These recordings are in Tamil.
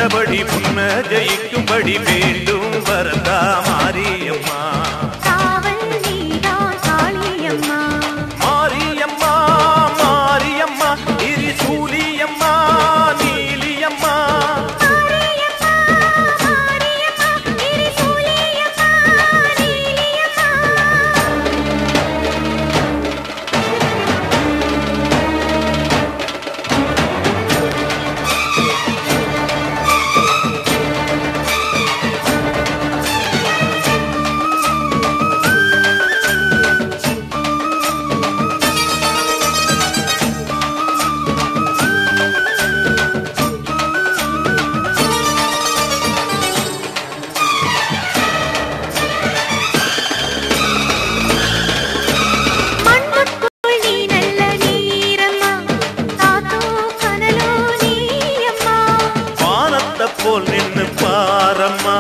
நின்றபடி முன்ன ஜெயிக்கும்படி வேண்டும் வரதா மாரியம்மா. காவல் நீதான் காளியம்மா. மாரியம்மா மாரியம்மா திரிசூலியம்மா நீலியம்மா. மாரியம்மா மாரியம்மா திரிசூலியம்மா நீலியம்மா. மண்ணுக்குள் நீ நல்ல நீரம்மா. காத்தோ கனலோ நீயம்மா. வானத்தை போல் நின்னு பாரம்மா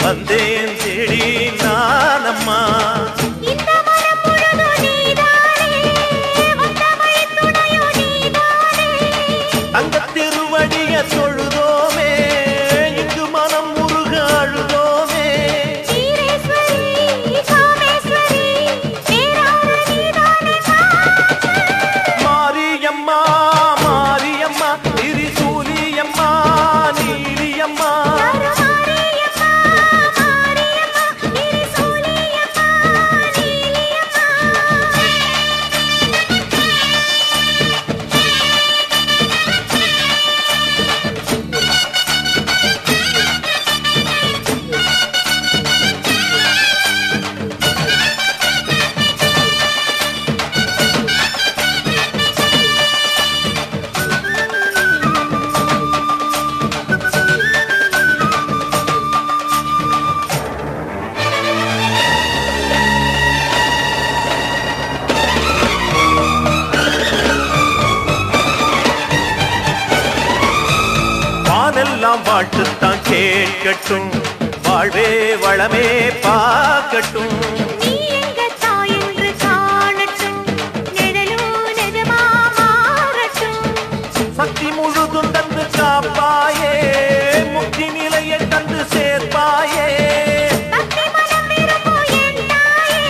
வந்தேன் தேடி நானம்மா. இந்த மனம் முழுதும் நீதானே. வந்த வழி துணையோ நீதானே. தங்கத் திருவடிய தொழுதோமே இங்கு மனம் முருக அழுதோமே. ஈரேஸ்வரி காமேஸ்வரி பேரான நீதானே காத்து. மாரியம்மா மாரியம்மா திரிசூலியம்மா நீலியம்மா. மாரியம்மா மாரியம்மா திரிசூலியம்மா நீலியம்மா. வானெல்லாம் வாழ்த்துத்தான் கேட்கட்டும் வாழ்வே வளமே பார்க்கட்டும். நீ எங்க தாய் என்று காணட்டும். நிழலும் நிஜமா மாறட்டும். சக்தி முழுதும் தந்து காப்பாயே முக்தி நிலையை தந்து சேர்ப்பாயே. பக்தி மனம் விரும்பும் என் தாயே.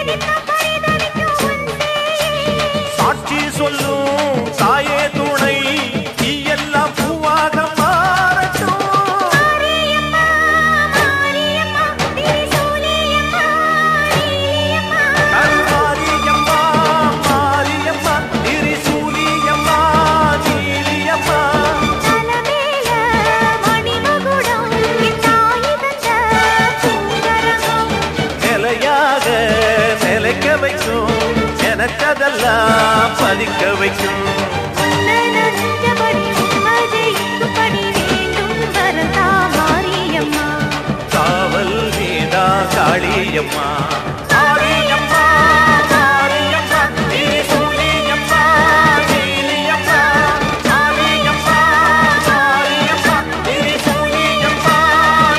நித்தம் பரிதவிக்கும் உன் சேயே. சாட்சி சொல்லும் தாயே துணை நீ எல்லாம் பூவாக மாறட்டும். மாரியம்மா மாரியம்மா திரிசூலியம்மா நீலியம்மா. மாரியம்மா மாரியம்மா திரிசூலியம்மா நீலியம்மா. தலமேல மணிமகுடம் என் தாய் தந்த பூங்கரகம். நிலையாக நிலைக்க வைக்கும் எனக்கதெல்லாம் பதிக்க வைக்கும். உன்னை நஞ்சபடி உம்மதை இக்குப்படி வேண்டும் வரதா மாரியம்மா. காவல் நீதா காளியம்மா. மாரியம்மா மாரியம்மா திரிசூலியம்மா நீலியம்மா. மாரியம்மா மாரியம்மா திரிசூலியம்மா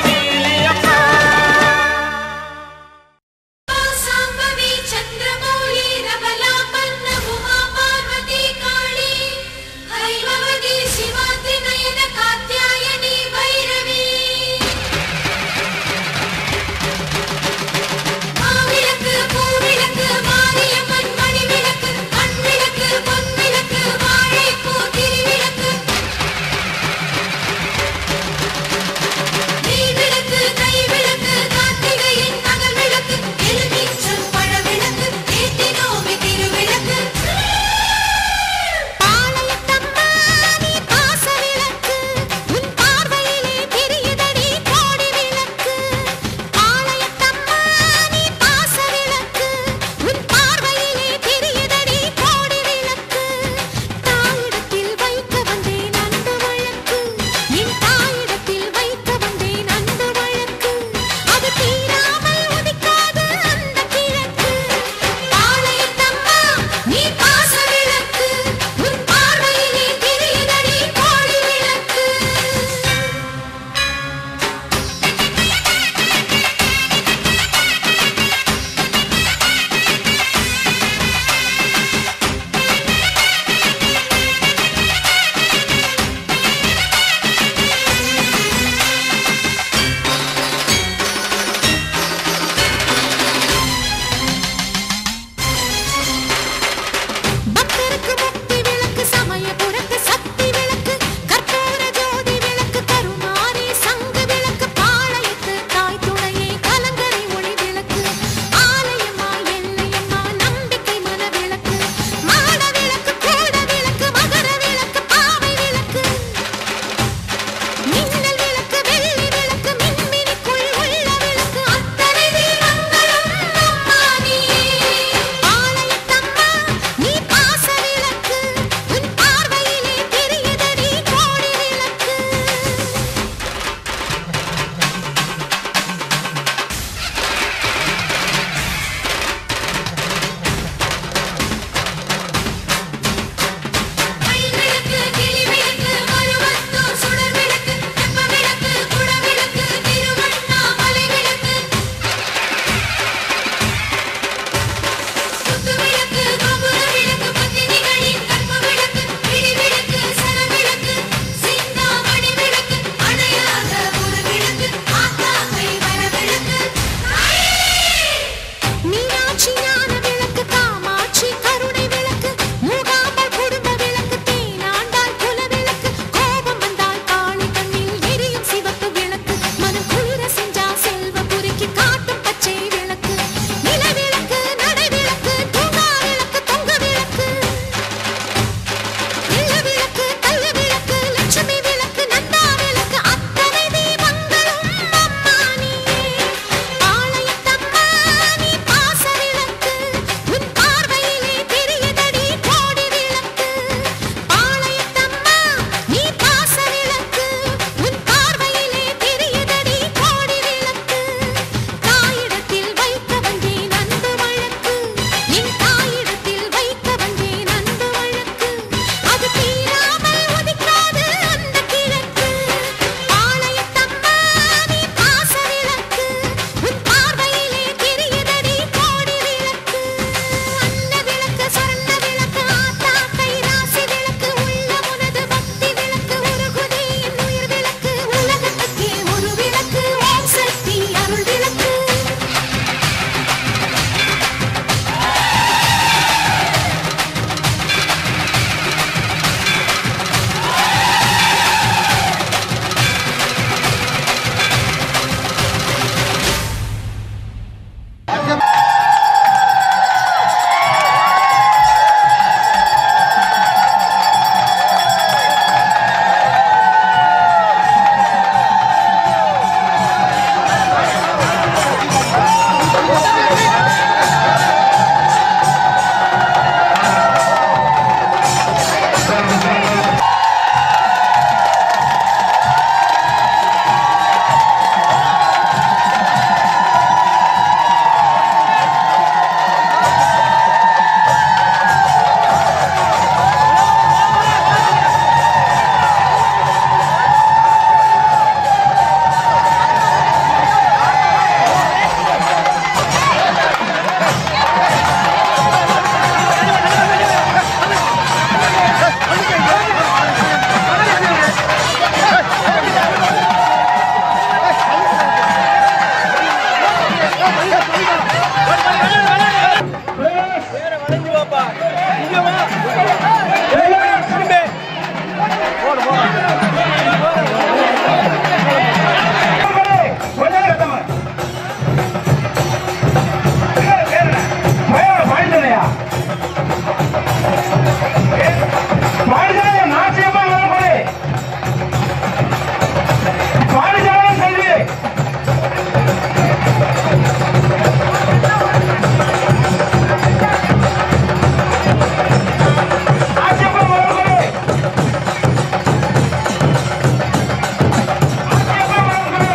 நீலியம்மா. சாம்பவி சந்திரமௌலி ரபலாபன்ன உமா பார்வதி காளி ஹைமவதி சிவாதி நயன காத்யாயனி பைரவி. மாவிளக்கு பூவிளக்கு மாரியம்மன் மணிவிளக்கு மண்விளக்கு பொன்விளக்கு வாழைப்பூ திருவிளக்கு. நெய்விளக்கு கைவிளக்கு கார்த்திகையின் நகர் விளக்கு எலுமிச்சம் பழவிளக்கு ஏத்தினோமே திருவிளக்கு. பாளையத்தம்மா நீ பாச விளக்கு. உன் பார்வையிலே தெரியுதடி கோடி விளக்கு. பாளையத்தம்மா நீ பாச விளக்கு. உன் பார்வையிலே தெரியுதடி கோடி விளக்கு. தாயிடத்தில் வைக்க வந்தேன் அன்பு வழக்கு. என் தாயிடத்தில் வைக்க வந்தேன் அன்பு வழக்கு. அது தீராமல் உதிக்காது அந்த கிழக்கு. பாளையத்தம்மா நீ பாச விளக்கு. உன் பார்வையிலே தெரியுதடி கோடி விளக்கு. பாடிசாலை நாச்சியம்மா வரக்கூடிய பாடிசாலை கல்வி நாச்சியம்மா வரக்கூடிய நாச்சியம்மா வரக்கூடிய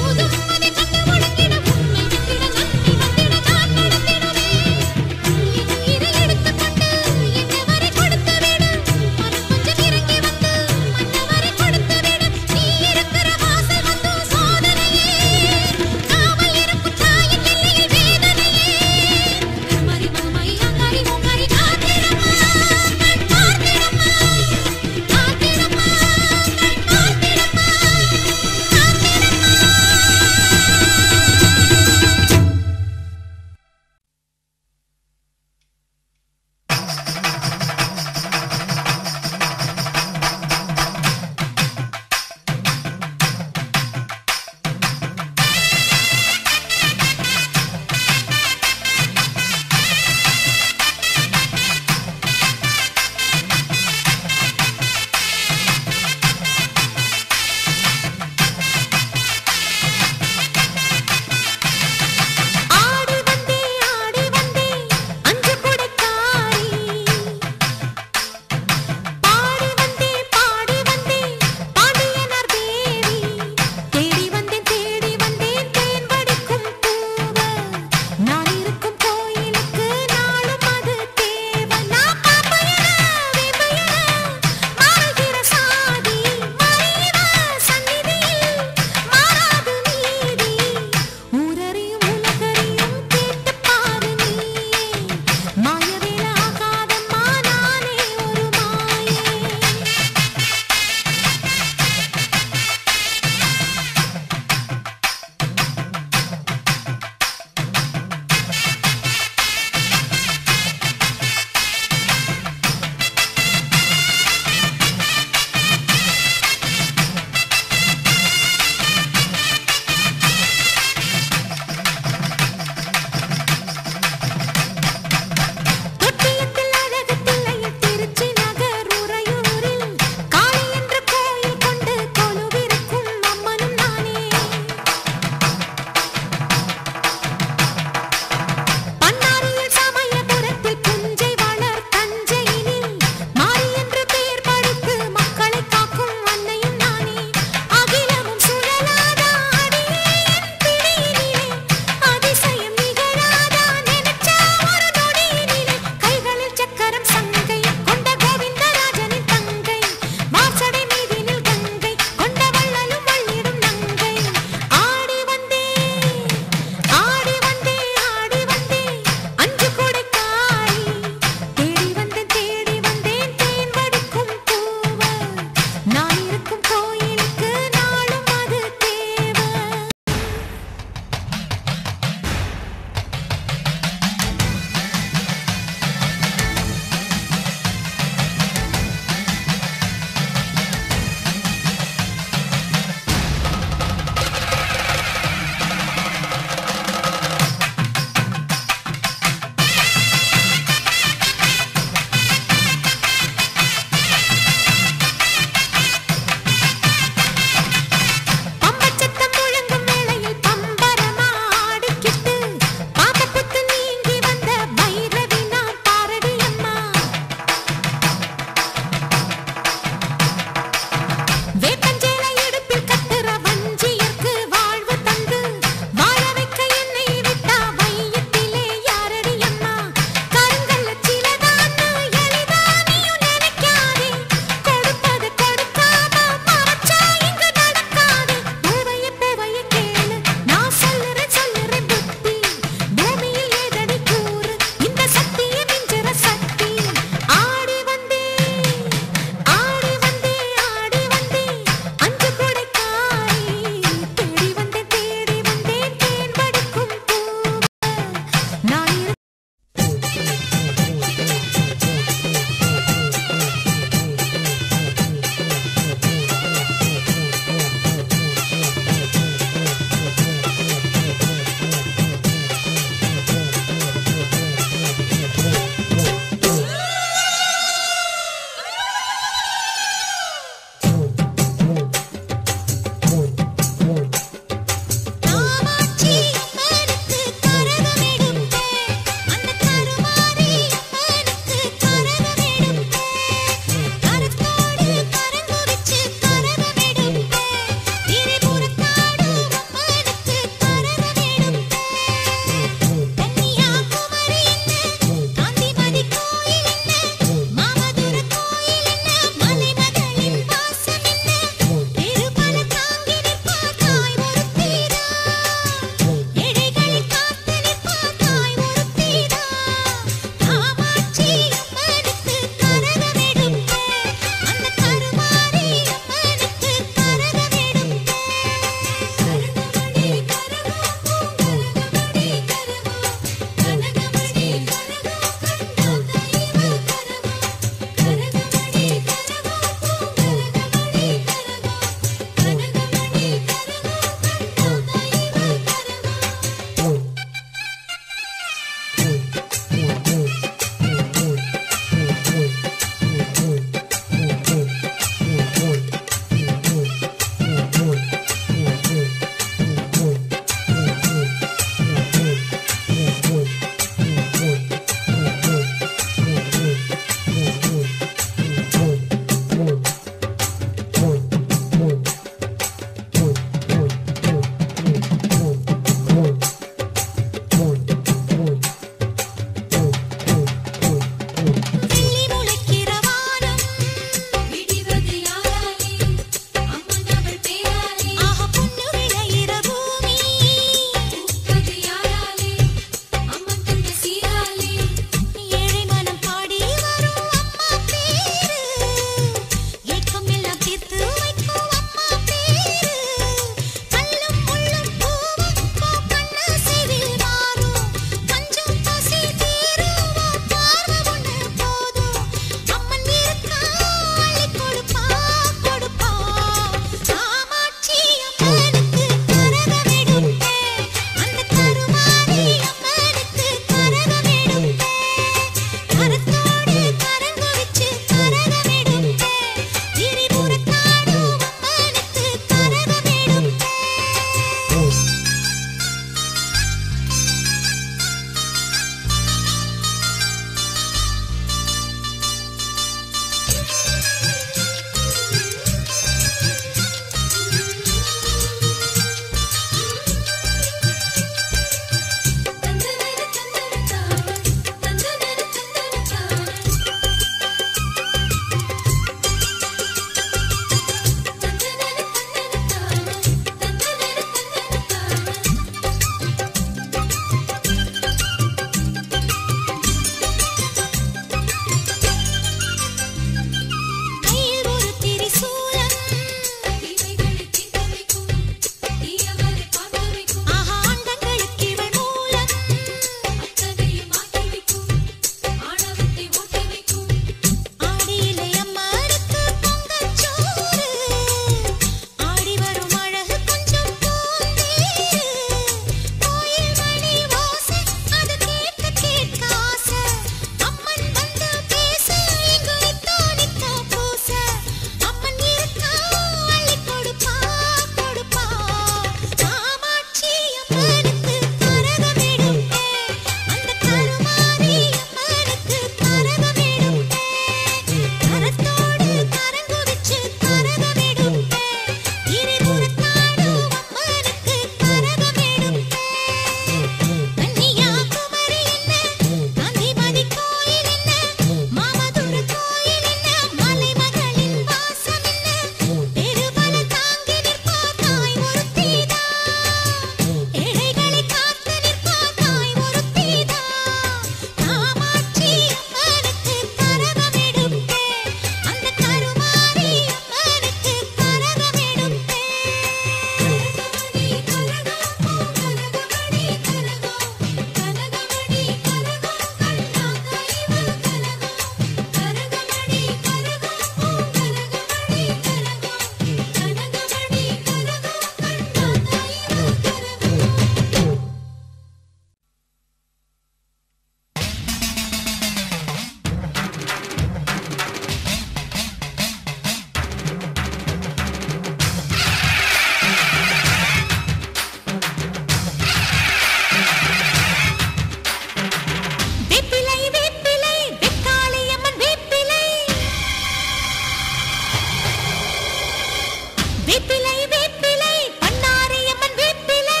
வேப்பிலை வேப்பிலை பண்ணாரியம்மன் வேப்பிலை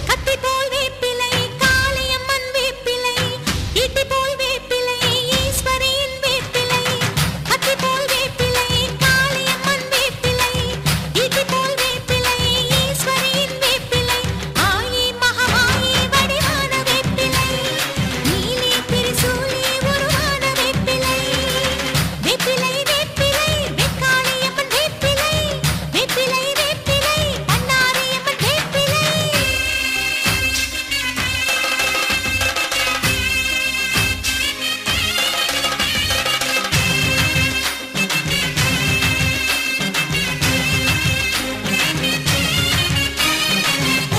கத்தி போல் வேப்பிலை காளியம்மன் வேப்பிலை ஈட்டி போல் வேப்பிலை ஈஸ்வரியின் வேப்பிலை கத்தி போல் வேப்பிலை காளியம்மன் வேப்பிலை ஈட்டி போல் வேப்பிலை ஈஸ்வரியின் வேப்பிலை ஆயி மகமாயி வடிவான வேப்பிலை நீலி திரிசூலி உருவான வேப்பிலை வேப்பிலை வேப்பிலை வெக்காளியம்மன் வேப்பிலை வேப்பிலை வேப்பிலை பண்ணாரியம்மன் வேப்பிலை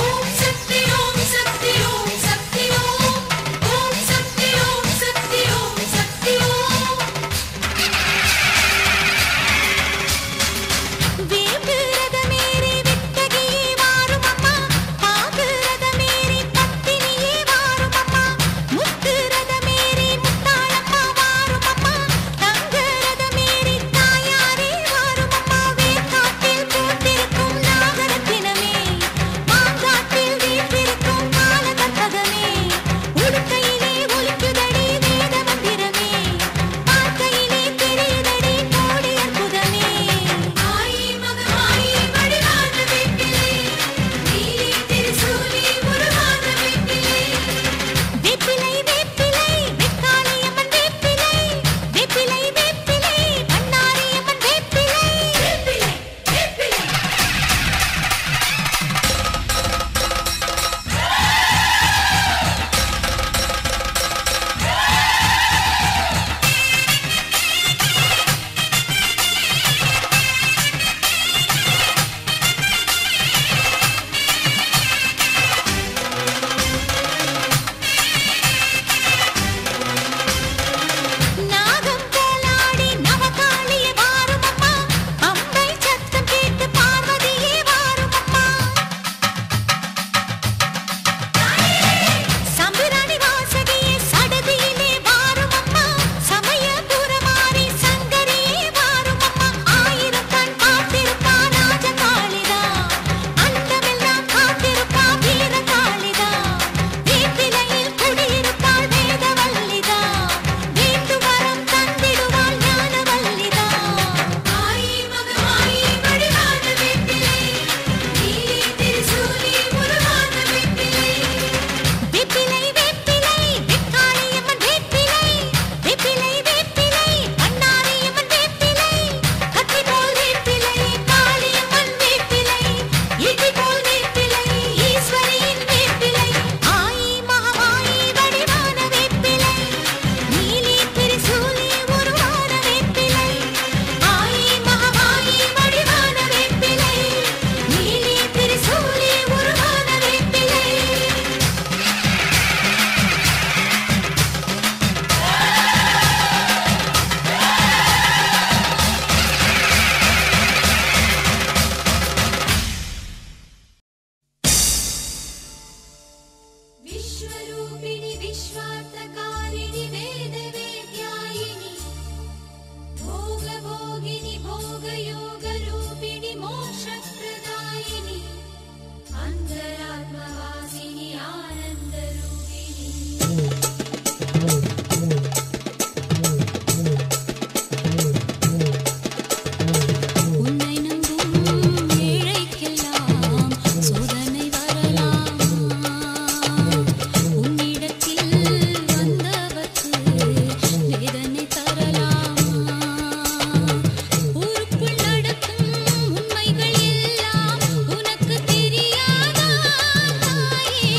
ஓம் சக்தி ஓம் சக்தி ஓம் சக்தி ஓம் ஓம் சக்தி ஓம் சக்தி ஓம் சக்தி ஓம் வேம்பு ரதமேறி வித்தகியே வாரும் அம்மா பாகு ரதமேறி பத்தினியே வாரும் அம்மா முத்து ரதமேறி முத்தாளம்மா வாரும் அம்மா தங்க ரதமேறி தாயாரே வாரும் அம்மா வேர்க்காட்டில் பூத்திருக்கும் நாகரத்தினமே மாங்காட்டில் வீற்றிருக்கும் காலகற்பகமே உடுக்கையிலே ஒலிக்குதடி வேத மந்திரமே பார்க்கையிலே தெரியுதடி கோடி அற்புதமே ஆயி மகமாயி வடிவான வேப்பிலை நீலி திரிசூலி உருவான வேப்பிலை வேப்பிலை வேப்பிலை வெக்காளியம்மன் வேப்பிலை வேப்பிலை வேப்பிலை பண்ணாரியம்மன் வேப்பிலை வேப்பிலை வேப்பிலை நாகம் போலாடி நவகாளியே வாரும் அம்மா அம்பை சத்தம் கேட்டு பார்வதியே வாரும் அம்மா சம்பிராணி வாசகியே சடதியிலே வாரும் அம்மா சமயபுரமாரி சங்கரியே வாரும் அம்மா ஆயிரம் கண் பார்த்திருப்பா ராஜகாளிதா அண்டமெல்லாம் காத்திருப்பா வீரகாளிதா வேப்பிலையில் குடியிருப்பாள் வேதவல்லிதா வேண்டு வரம் தந்திடுவாள் ஞானவல்லிதா ஆயி மகமாயி வடிவான வேப்பிலை நீலி திரிசூலி உருவான வேப்பிலை வேப்பிலை வேப்பிலை வெக்காளியம்மன் வேப்பிலை வேப்பிலை வேப்பிலை பண்ணாரியம்மன் வேப்பிலை கத்தி போல் வேப்பிலை காளியம்மன் வேப்பிலை ஈட்டி போல் வேப்பிலை ஈஸ்வரியின் வேப்பிலை ஆயி மகமாயி வடிவான வேப்பிலை நீலி திரிசூலி உருவான வேப்பிலை ஆயி மகமாயி வடிவான வேப்பிலை நீலி திரிசூலி உருவான வேப்பிலை विश्वरूपिणि विश्वार्थकारिणि वेदवेद्यायिनि भोगभोगिनि भोगयोगरूपिणि मोक्षप्रदायिनि अन्तरात्मवासिनि आनन्दरूपिणि உன்னை நம்பும் ஏழைக்கெல்லாம் சோதனை வரலாம் உன்னிடத்தில் வந்தவர்க்கு வேதனை தரலாம் ஊருக்குள் நடக்கும் உண்மைகள் எல்லாம் உனக்கு தெரியாதா தாயே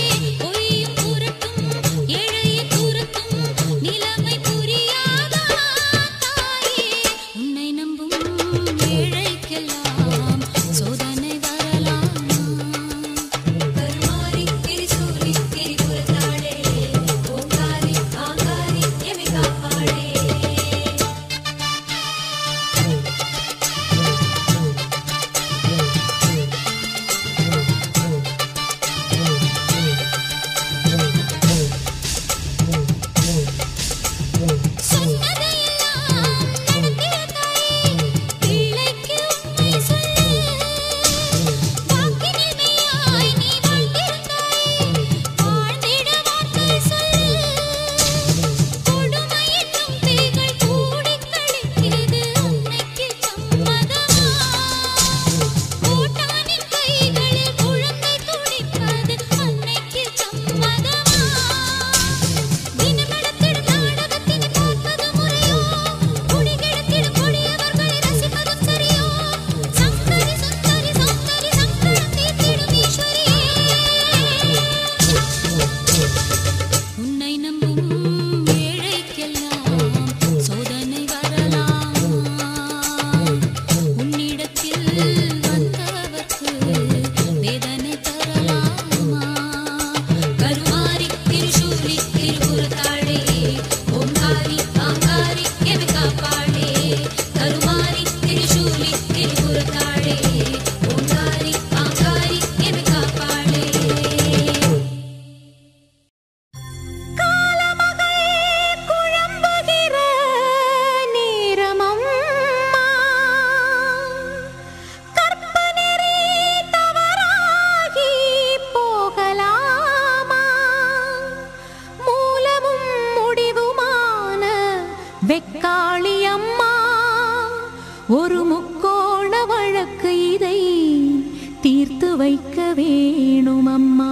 ஒரு முக்கோண வழக்கு இதை தீர்த்து வைக்க வேணும் அம்மா.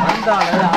வந்தாலும்